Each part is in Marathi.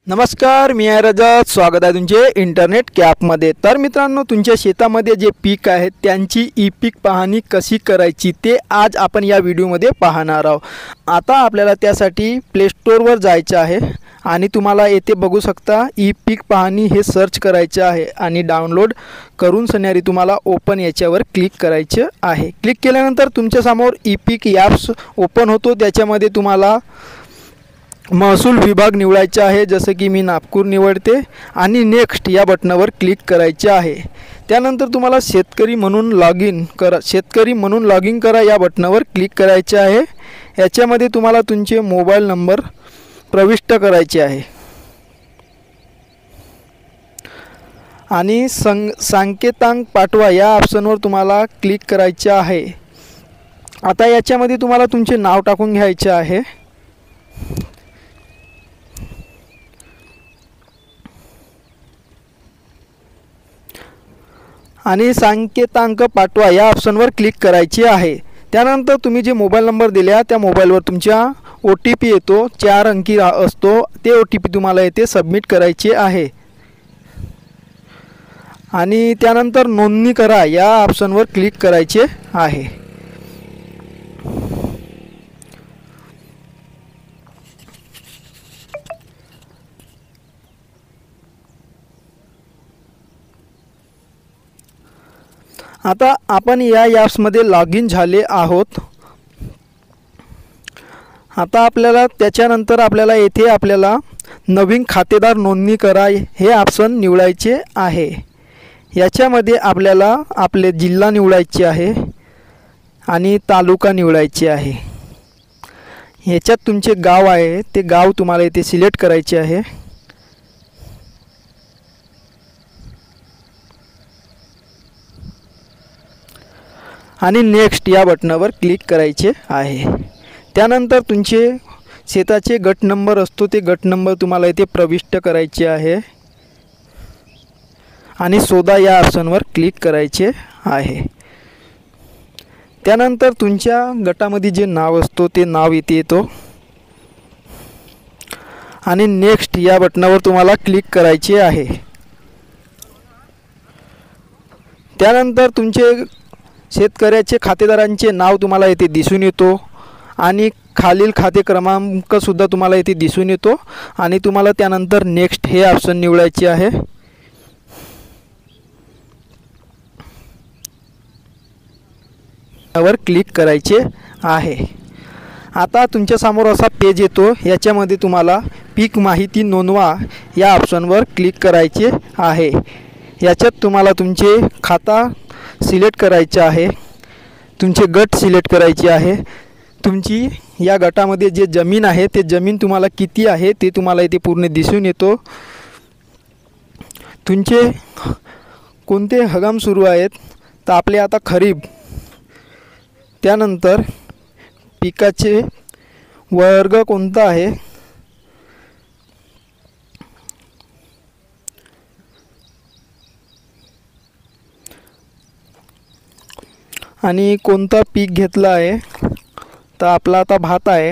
नमस्कार, मी आहे रजत. स्वागत आहे तुमचे इंटरनेट कॅपमध्ये. तर मित्रांनो, तुमच्या शेतामध्ये जे पीक आहेत त्यांची ई पीक पाहणी कशी करायची ते आज आपण या व्हिडिओमध्ये पाहणार आहोत. आता आपल्याला त्यासाठी प्ले स्टोअरवर जायचं आहे आणि तुम्हाला येथे बघू शकता ई पीक पाहणी हे सर्च करायचे आहे आणि डाउनलोड करून सन्यारी तुम्हाला ओपन याच्यावर क्लिक करायचे आहे. क्लिक केल्यानंतर तुमच्यासमोर ई पीक ॲप्स ओपन होतो. त्याच्यामध्ये तुम्हाला महसूल विभाग निवडायचा आहे, जसं की मी नागपूर निवडते आणि नेक्स्ट या बटनावर क्लिक करायचे आहे. त्यानंतर तुम्हाला शेतकरी म्हणून लॉग इन करा या बटनावर क्लिक करायचे आहे. याच्यामध्ये तुम्हाला तुमचे मोबाईल नंबर प्रविष्ट करायचे आहे आणि संकेतांक पाठवा या ऑप्शनवर तुम्हाला क्लिक करायचे आहे. आता याच्यामध्ये तुम्हाला तुमचे नाव टाकून घ्यायचे आहे. आणि संकेतांक पाठवा या ऑप्शनवर क्लिक करायचे आहे. त्यानंतर तुम्ही जे मोबाईल नंबर दिला त्या मोबाईलवर तुमचा OTP येतो, 4 अंकी असतो. ते OTP तुम्हाला येथे सबमिट करायचे आहे आणि त्यानंतर नोंदणी करा या ऑप्शनवर क्लिक करायचे आहे. आता आपण या ॲप्समध्ये लॉग इन झाले आहोत. आता आपल्याला त्याच्यानंतर आपल्याला नवीन खातेदार नोंदणी करा हे ऑप्शन निवडायचे आहे. याच्यामध्ये आपल्याला आपले जिल्हा निवडायचे आहे आणि तालुका निवडायचे आहे. याच्यात तुमचे गाव आहे ते गाव तुम्हाला इथे सिलेक्ट करायचे आहे. आणि नेक्स्ट या बटनावर क्लिक करायचे आहे. त्यानंतर तुमचे शेताचे गट नंबर असतो ते गट नंबर तुम्हाला इथे प्रविष्ट करायचे आहे आणि शोधा या ऑप्शनवर क्लिक करायचे आहे. त्यानंतर तुमच्या गटामध्ये जे नाव असतो ते नाव इथे येतो आणि नेक्स्ट या बटनावर तुम्हाला क्लिक करायचे आहे. त्यानंतर तुमचे शेतकऱ्याचे खातेदारांचे नाव तुम्हाला इथे दिसून येतो आणि खालील खाते क्रमांक सुद्धा तुम्हाला इथे दिसून येतो आणि तुम्हाला त्यानंतर नेक्स्ट हे ऑप्शन निवडायचे आहे. वर क्लिक करायचे आहे. आता तुमच्यासमोर असा पेज येतो. याच्यामध्ये तुम्हाला पीक माहिती नोंदवा या ऑप्शनवर क्लिक करायचे आहे. याच्यात तुम्हाला तुमचे खाता सिलेक्ट करायचे आहे, तुमचे गट सिलेक्ट करायचे आहे, तुमची या गटामध्ये जे जमीन आहे ते जमीन तुम्हाला किती आहे ते तुम्हाला इथे पूर्ण दिसून येतो. तुमचे कोणते हंगाम सुरू आहेत तर आपले आता खरीप. त्यानंतर पिकाचे वर्ग कोणता आहे, आणि कोणता पीक घेतला आहे तर आपला आता भात आहे.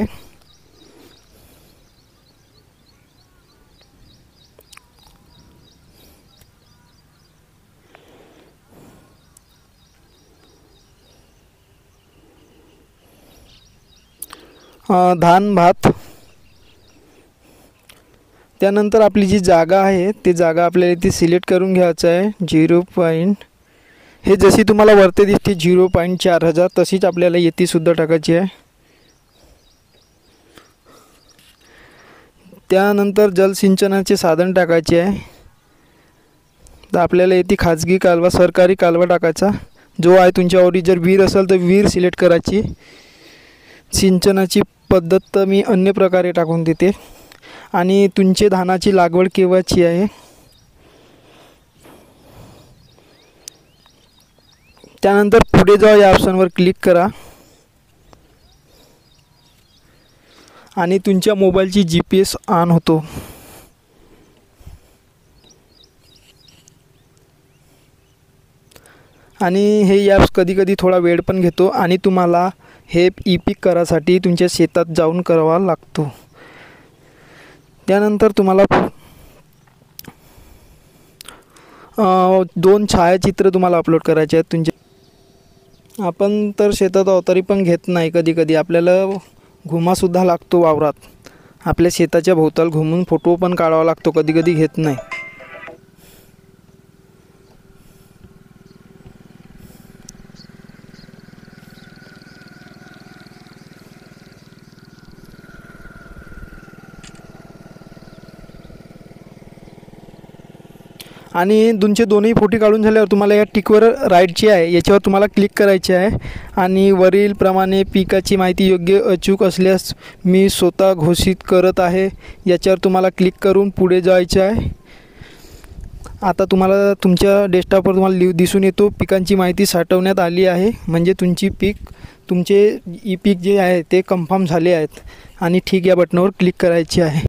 धान भात. त्यानंतर आपली जी जागा आहे ते जागा आपल्याला इथे सिलेक्ट करून घ्यायचं आहे. 0. हे जशी तुम्हाला वरती दिसते 0.4000 तशीच आपल्याला येथे सुद्धा टाकायची आहे. त्यानंतर जलसिंचनाचे साधन टाकायचे आहे. तर आपल्याला येथे खाजगी कालवा सरकारी कालवा टाकायचा जो आहे. तुमच्यावरी जर विहीर असेल तर विहीर सिलेक्ट करायची. सिंचनाची पद्धत तर मी अन्य प्रकारे टाकून देते. आणि तुमचे धानाची लागवड केव्हाची आहे. त्यानंतर पुढे जाऊ या ऑप्शनवर क्लिक करा आणि तुमच्या मोबाईलची GPS ऑन होतो. आणि हे ॲप्स कधी थोडा वेळ पण घेतो आणि तुम्हाला हे ई पीक करासाठी तुमच्या शेतात जाऊन करावा लागतो. त्यानंतर तुम्हाला 2 छायाचित्र तुम्हाला अपलोड करायचे आहेत तुमचे. आपण तर शेतात आहोत तरी पण घेत नाही. कधी कधी आपल्याला घुमासुद्धा लागतो वावरात. आपल्या शेताच्या भोवताल घुमून फोटो पण काढावा लागतो, कधी कधी घेत नाही. आणि तुमचे दोन्ही फोटो काढून झाल्यावर तुम्हाला या टिकवर राईटची आहे, याच्यावर तुम्हाला क्लिक करायचे आहे. आणि वरीलप्रमाणे पिकाची माहिती योग्य अचूक असल्यास मी स्वतः घोषित करत आहे, याच्यावर तुम्हाला क्लिक करून पुढे जायचे आहे. आता तुम्हाला तुमच्या डेस्कटॉपवर तुम्हाला दिसून येतो पिकांची माहिती साठवण्यात आली आहे. म्हणजे तुमचे ई पीक जे आहे ते कन्फर्म झाले आहेत. आणि ठीक या बटनावर क्लिक करायचे आहे.